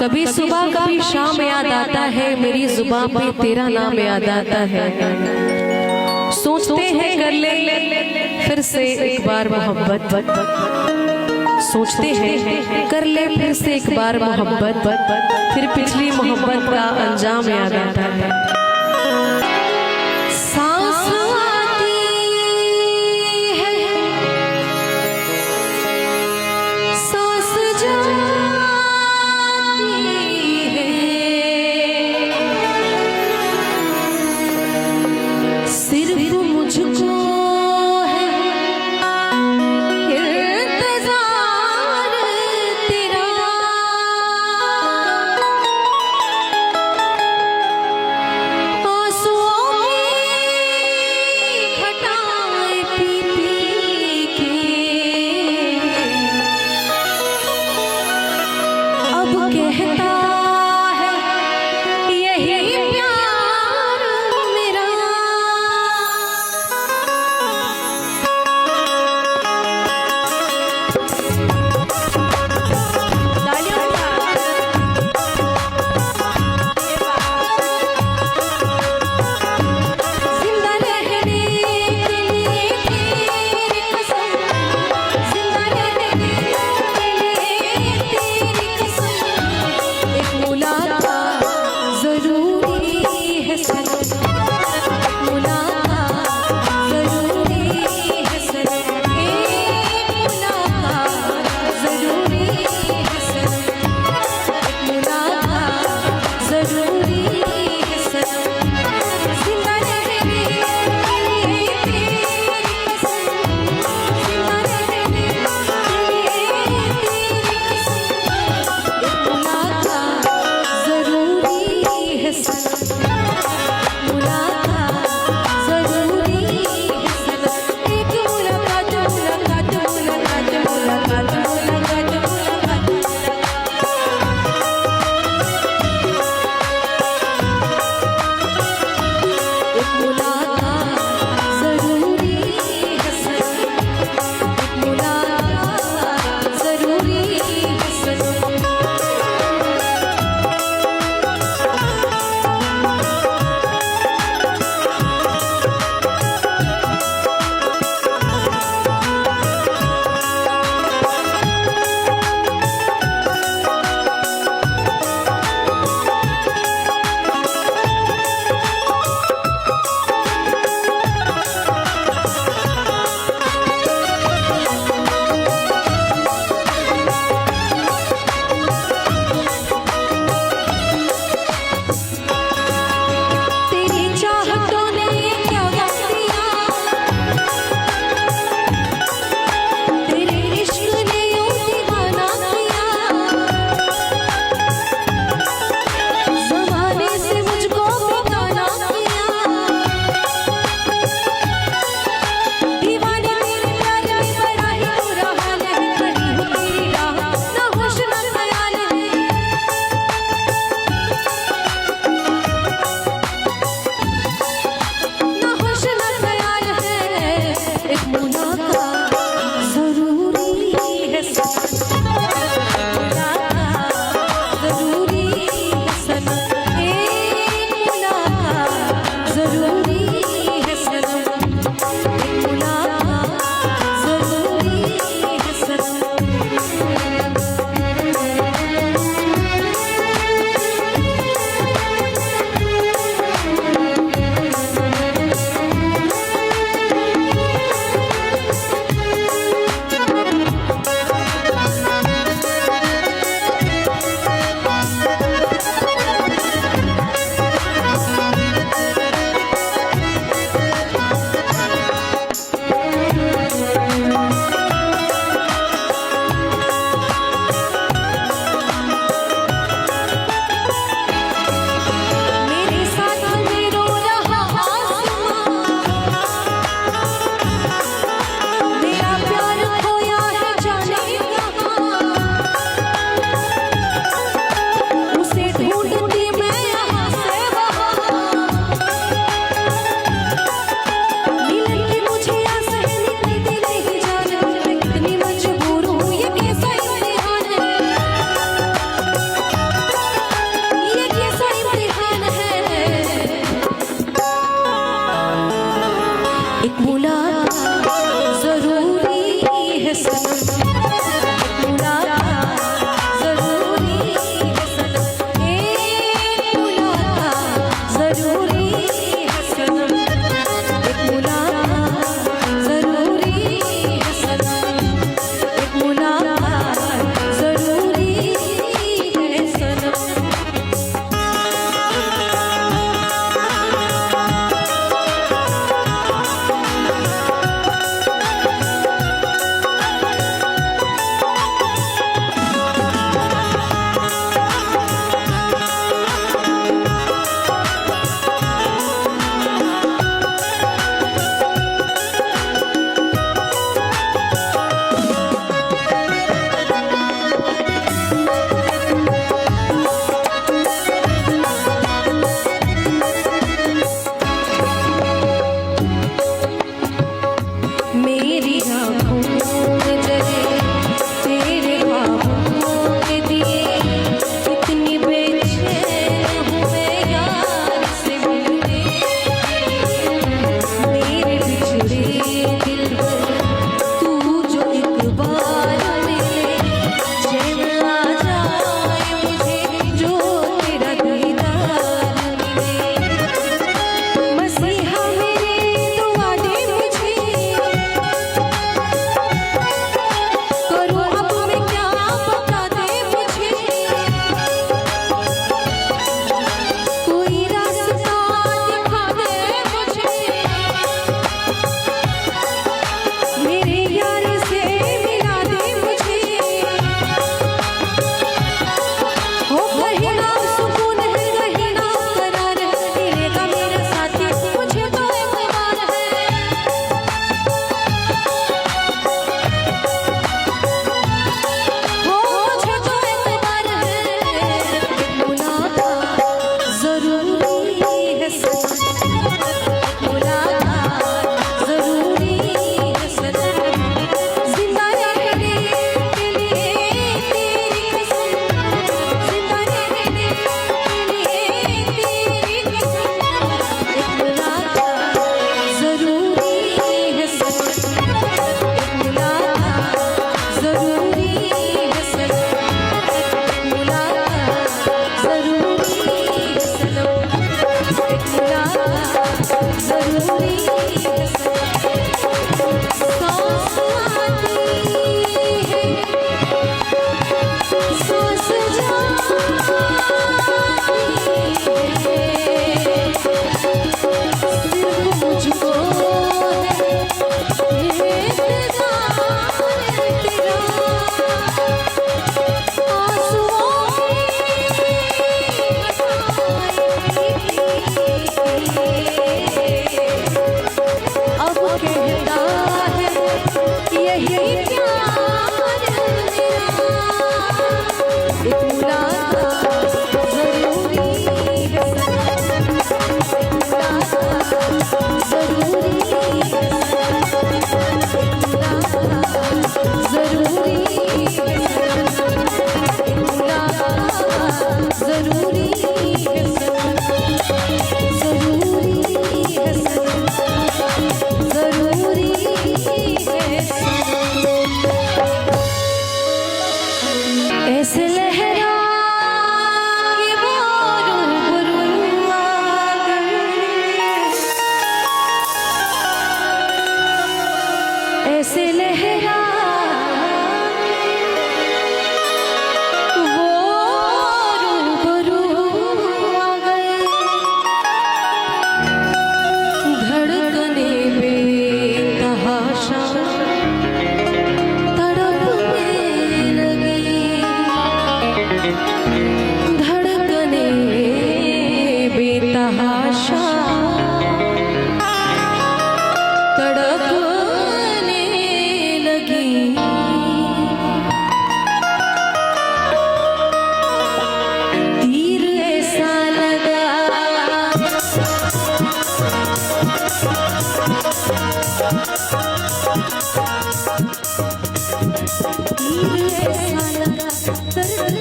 कभी सुबह कभी शाम याद आता है, मेरी जुबां पे तेरा नाम याद आता है। सोचते हैं कर ले फिर से एक बार मोहब्बत, सोचते हैं कर ले फिर से एक बार मोहब्बत, फिर पिछली मोहब्बत का अंजाम याद आता है।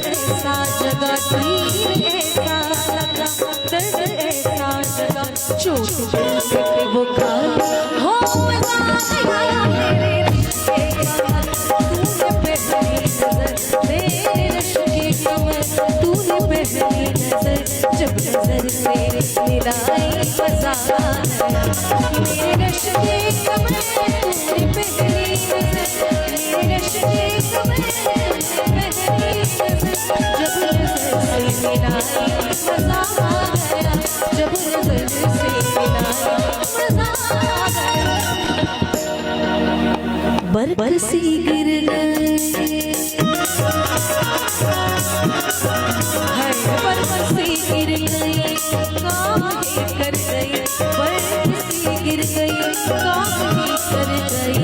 ऐसा जगा, तीर ऐसा लगा, दर्द ऐसा जगा, चोट दिल पे वो खा हो मजा आया मेरे रिश्ते का। तूने पहली नजर तेरे रश की कमर, तूने पहली नजर जब नजर मेरे मिलाई मजा आया मेरे रश की कमर, तूने पहली नजर मेरे रश की कमर, तूने पहली नजर जब नजर से मिलाई मजा आ गया, जब नजर से मिलाई मजा आ गया। बरसी गिर गई बरसी गिर गई काम ही कर गई, बरसी गिर गई काम ही कर गई,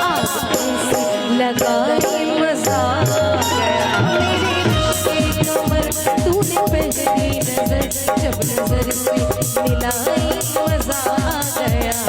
आग कैसे लगाई मजा आ गया मेरे रिश्ते कमर, तूने पहली नजर जब नजर से मिलाई मजा आ गया।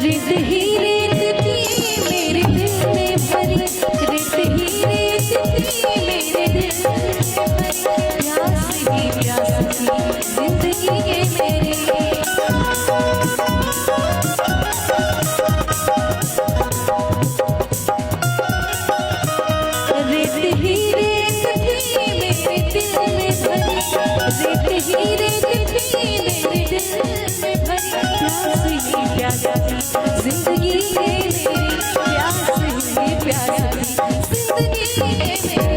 रेत ही रेत थी मेरे दिल में भरी, रेत ही रेत थी मेरे दिल में भरी, प्यास ही प्यास थी जिंदगी ये मेरी। रेत ही रेत थी मेरे दिल में भरी, रेत ही रेत थी मेरे दिल में भरी, प्यास ही प्यास जिंदगी है मेरी, प्यास ही प्यास जिंदगी है मेरी।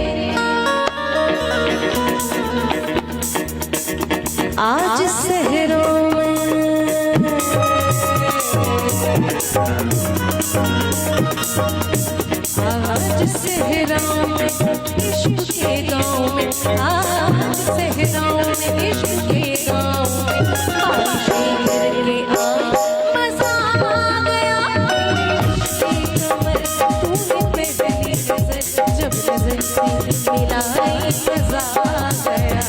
आज शहरों में आज शहरों में इश्क के गाँव में, आज शहरों में इश्क के गाँव में, बारिशें करके आई मजा आ गया मेरे रिश्ते कमर, तूने पहली नजर जब नजर से मिलाई मजा आ गया।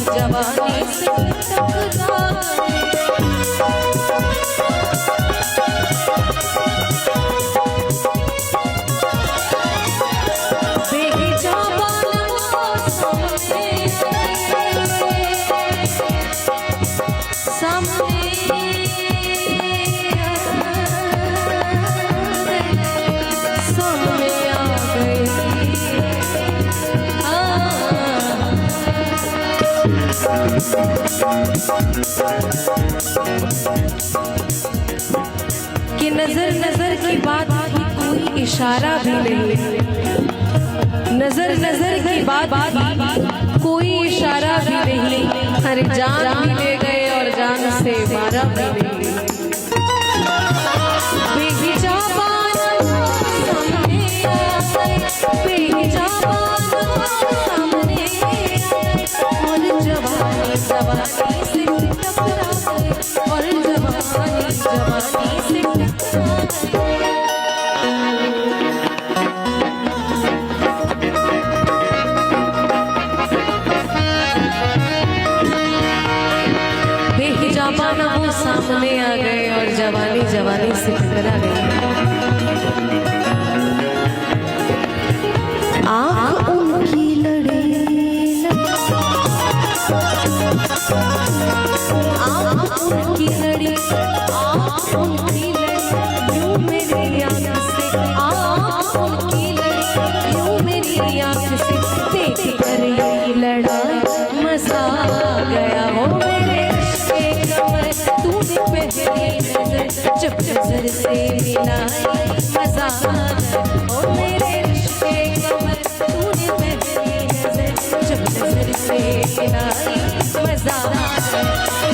जवानी से टकरा कि नजर नजर की बात की कोई इशारा भी नहीं, नजर नजर की बात की कोई इशारा भी नहीं, हर जान भी ले गए और जान से मारा भी नहीं। बेहिजाबान सामने आए, बेहिजाबान सामने आए, और जवानी जवानी से टकरा गए, और जवानी जवानी से टकरा गए। सामने आ गए और जवानी जवानी से टकरा गई। आँख उनकी लड़ी, आँख उनकी लड़ी, आँख उनकी लड़ी, यूं मेरी आँख से, आँख उनकी लड़ी, यूं मेरी आँख से देख कर ये लड़ाई मजा आ गया। हो मेरे रिश्ते कमर तूने पहली नजर जब नजर से मिलाई मजा आ गया। हो मेरे रिश्ते कमर तूने पहली नजर जब नजर से मिलाई मजा आ गया।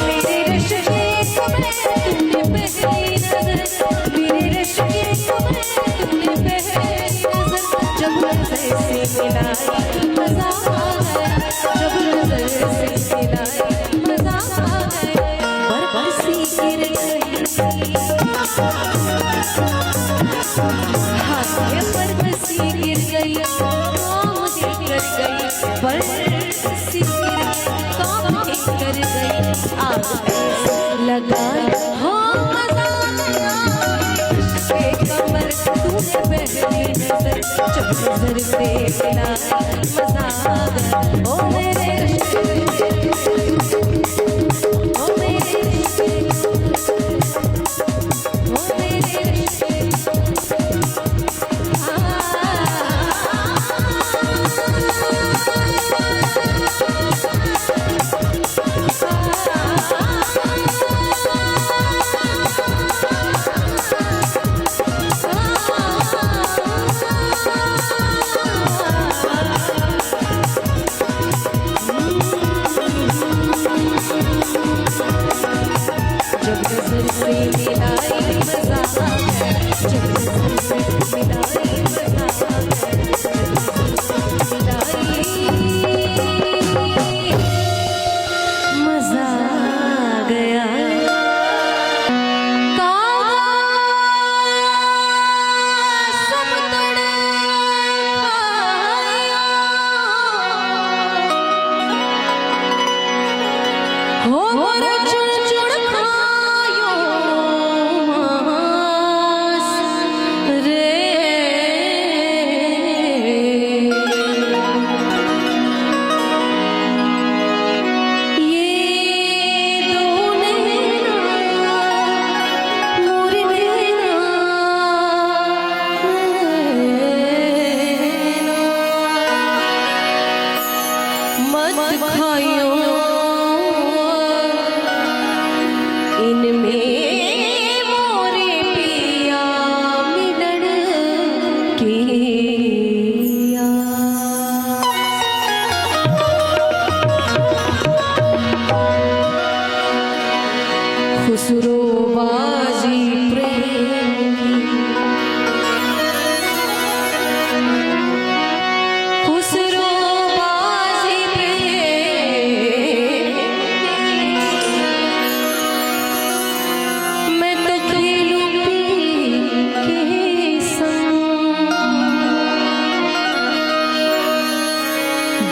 मेरे रिश्ते कमर तूने पहली नजर, मेरे रिश्ते कमर तूने पहली नजर जब नजर से मिलाई मजा आ गया। जब नजर से मिलाई मजा आ गया। बरसी गिर गई हाथ पर, बरसी गिर गई काम कर गई, बरसी गिर गई काम कर गई। आग लगाई हो मजा कमर तूने पहली नजर जब नजर से मिलाई मजा आ गया। ओ मेरे ओ मेरे ओ मेरे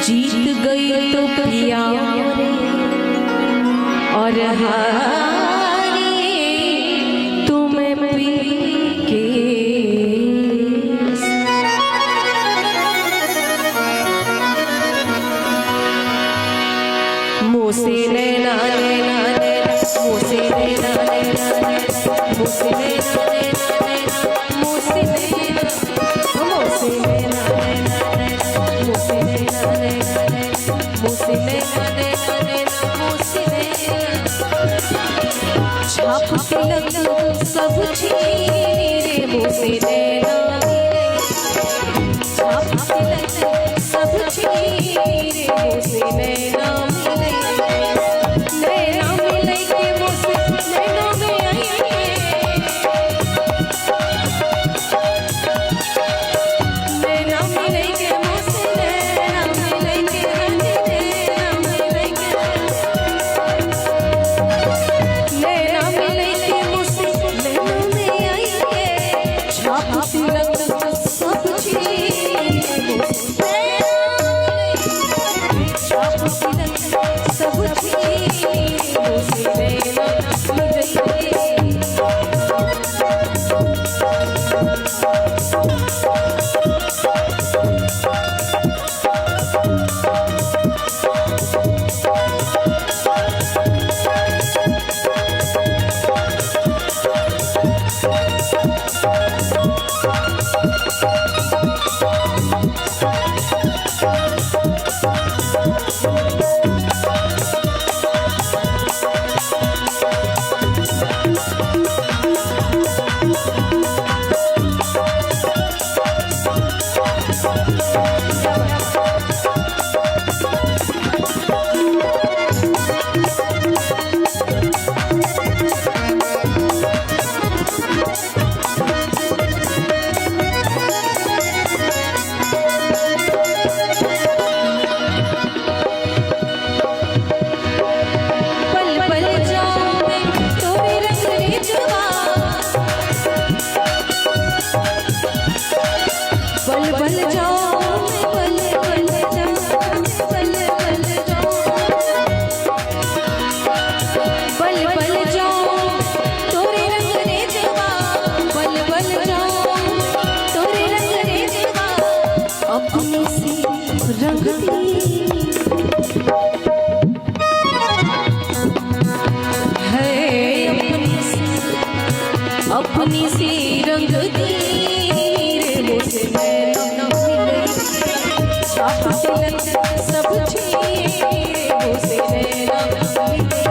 जीत गई तो पिया और हारी तुम्हें पी के मुँह से नैना नैना नैना मुँह से नैना नैना मुँह से नैना नैना मुँह से नैना मुँह से नैना मुँह से नैना मुँह से नैना मुँह से छाप तिलक सब छीने मुँह से नैना छाप तिलक सब छीने मुँह से नैना नैना मिले के मुँह से नैना में आई नैना मिले के मुँह से नैना मिले के नैना मिले के नैना मिले के मुँह से नैना में आई छाप तिलक सब छीने मुँह से छाप तिलक सब छीने मुँह से नैना मिले अपनी सी रंग दी रे मुझसे मैं मिले साथ तिलक सब छीने मुझसे मैं मिले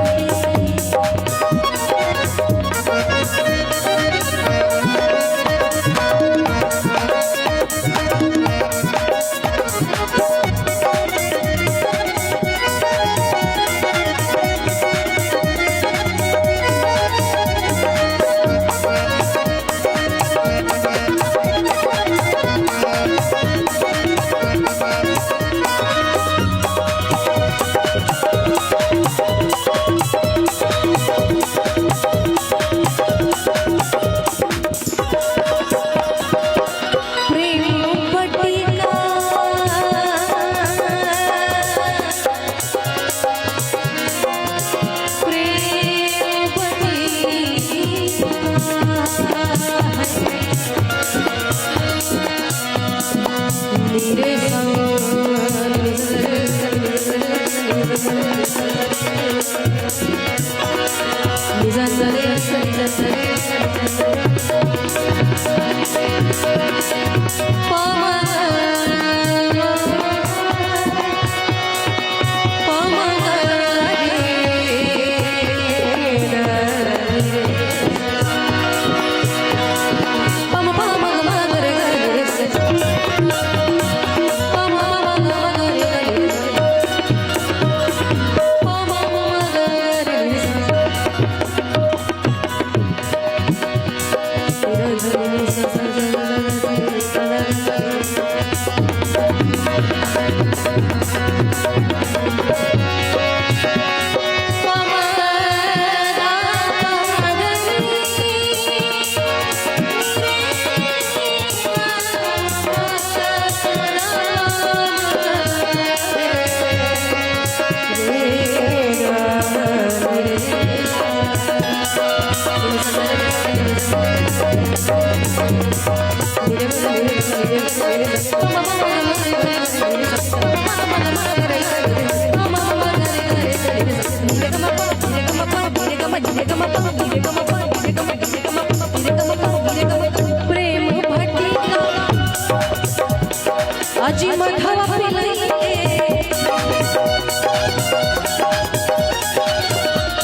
अजी मधवा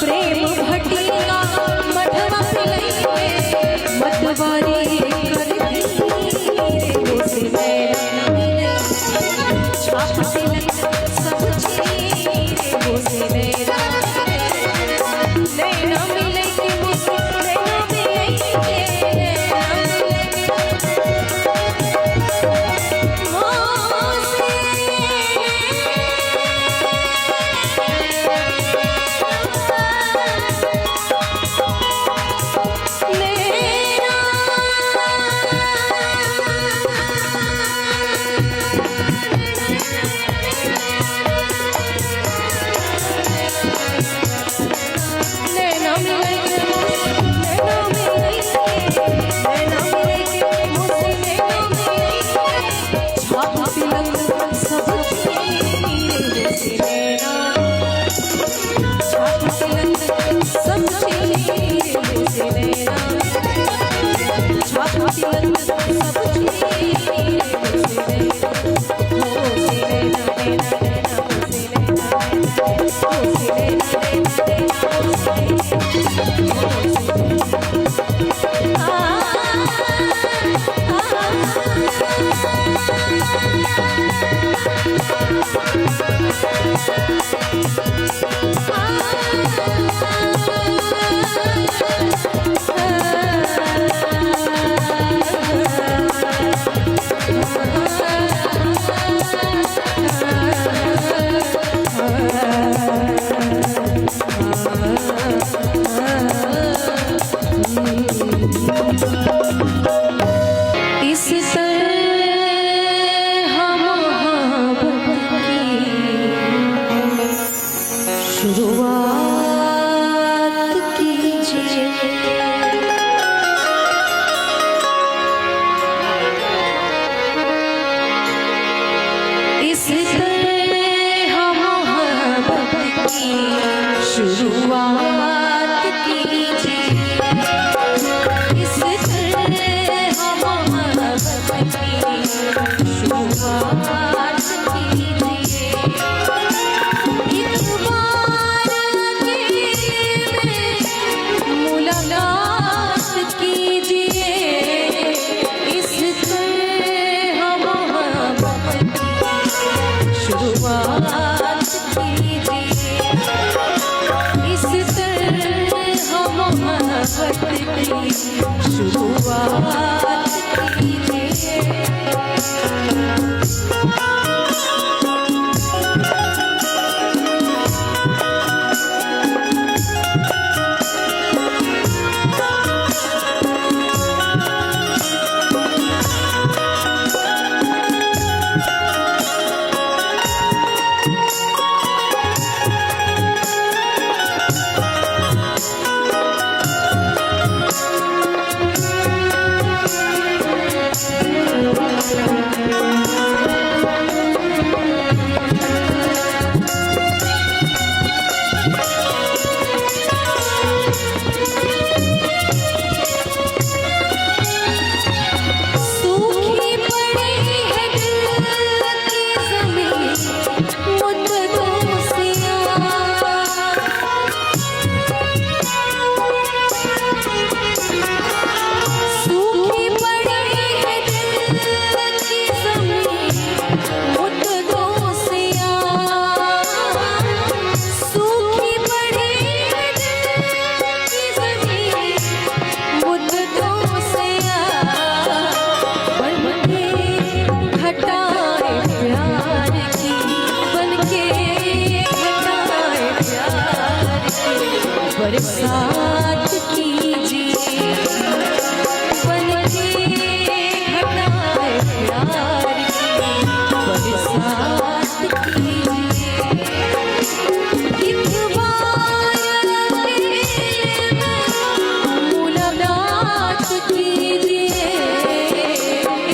प्रेम भटिया मधवा मतवारी कर दी रे मुझसे मैं मिले शुरुआत कीजिए। बरसात कीजिए बनके हटाए प्यार की बरसात कीजिए। एक बार मुलाकात कीजिए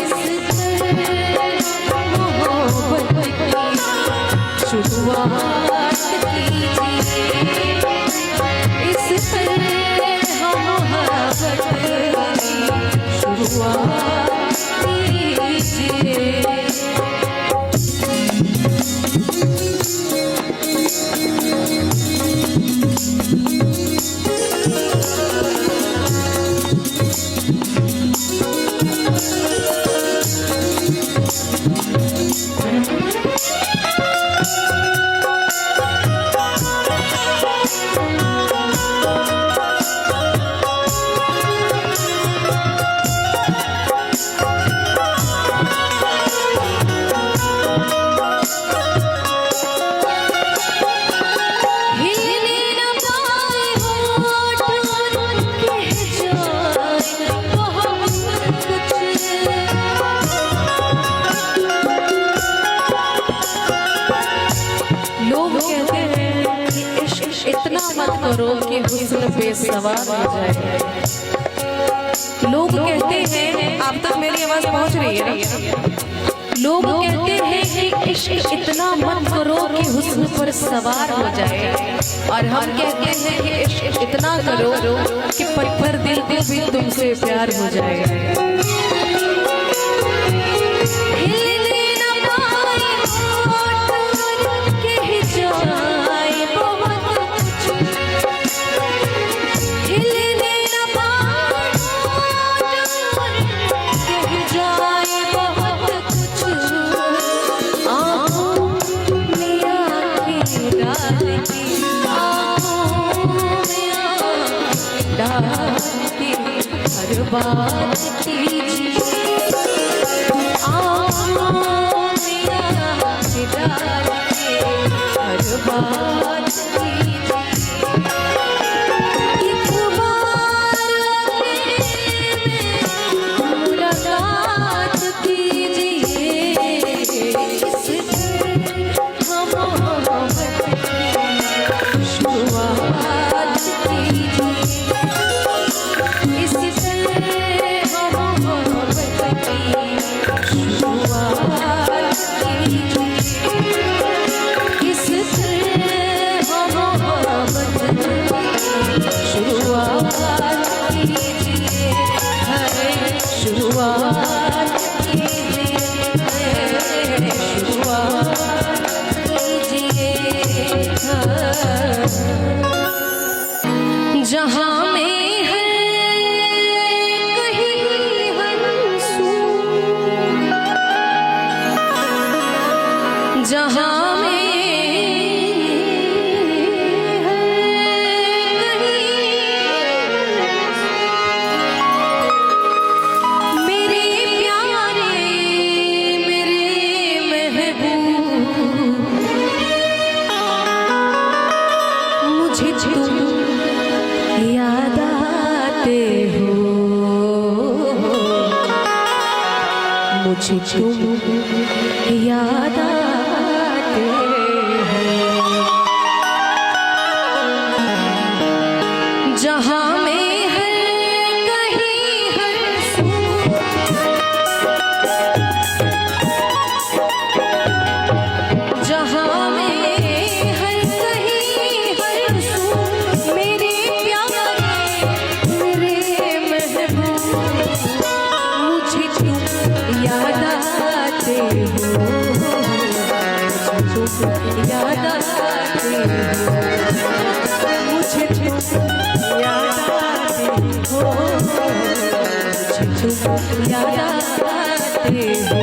इस मोहब्बत की शुरुआत कीजिए। इस तरह मोहब्बत की शुरुआत कीजिए। इतना मत करो कि हुस्न बेसवार हो जाए। लोग कहते हैं, आप तक मेरी आवाज पहुंच रही है ना? लोग कहते हैं कि इश्क इतना मत करो कि हुस्न पर सवार हो जाए, और हम कहते हैं कि इश्क इतना करो कि पत्थर दिल को भी तुमसे प्यार हो जाए। हर बात कीजिए आँखों में आँख डाल के हर बात कीजिए। एक बार मुलाकात कीजिए इस मोहब्बत की शुरुआत कीजिए। जहाँ में है कहीं हंसू, जहाँ में है मुझे तुम याद आते हो, मुझे तुम याद आते हो। जहाँ में हर कहीं हर सू, जहाँ में हर कहीं हर सू, मेरे प्यारे मेरे महबूब, मुझे तुम याद आते हो, मुझे तुम याद आते हो, मुझे तुम याद आते हो, मुझे तुम याद आते हो।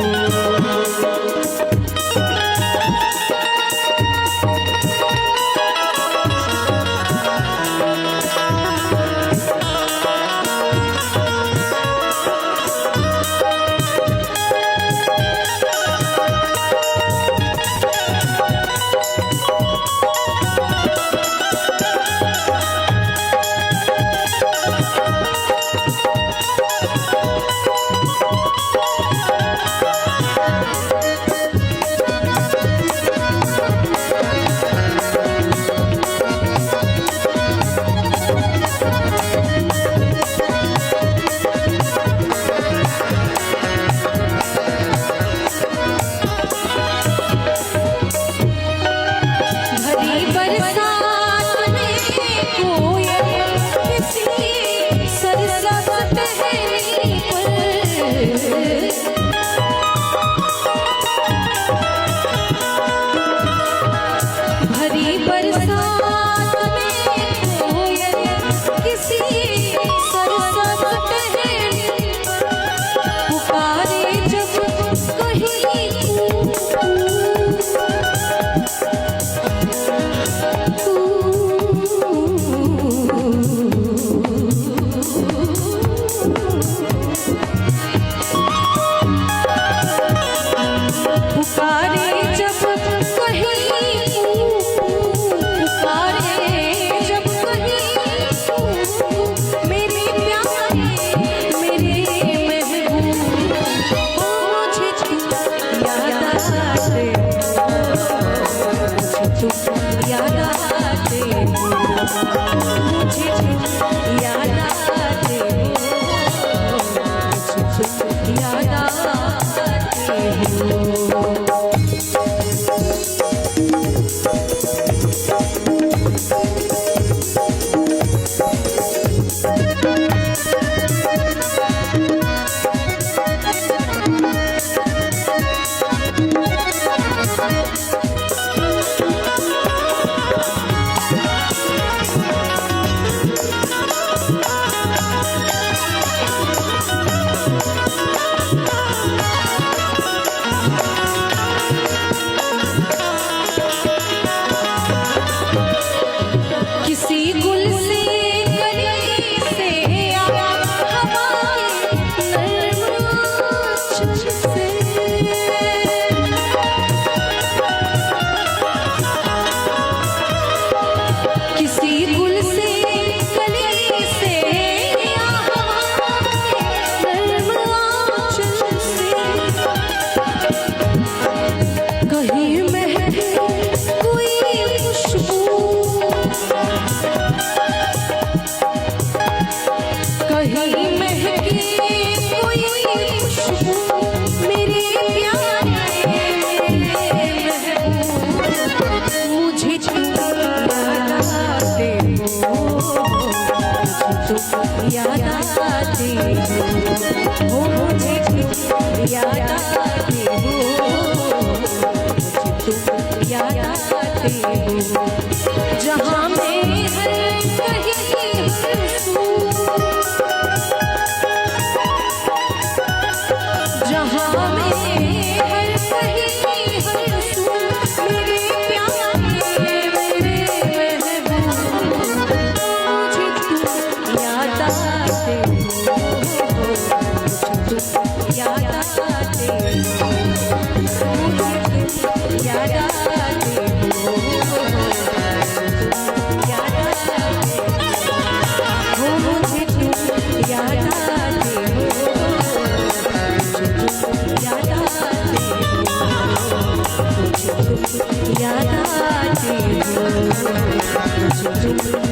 याद आते हो, मुझे तुम याद आते हो, मुझे तुम याद आते हो। जहाँ में हर कहीं हंसू, जहाँ में हर कहीं हंसू, मेरे प्यारे मेरे महबूब, मुझे तुम याद आते हो, मुझे तुम याद आते हो, मुझे तुम याद आते हो। याद आती हो, मुझे तुम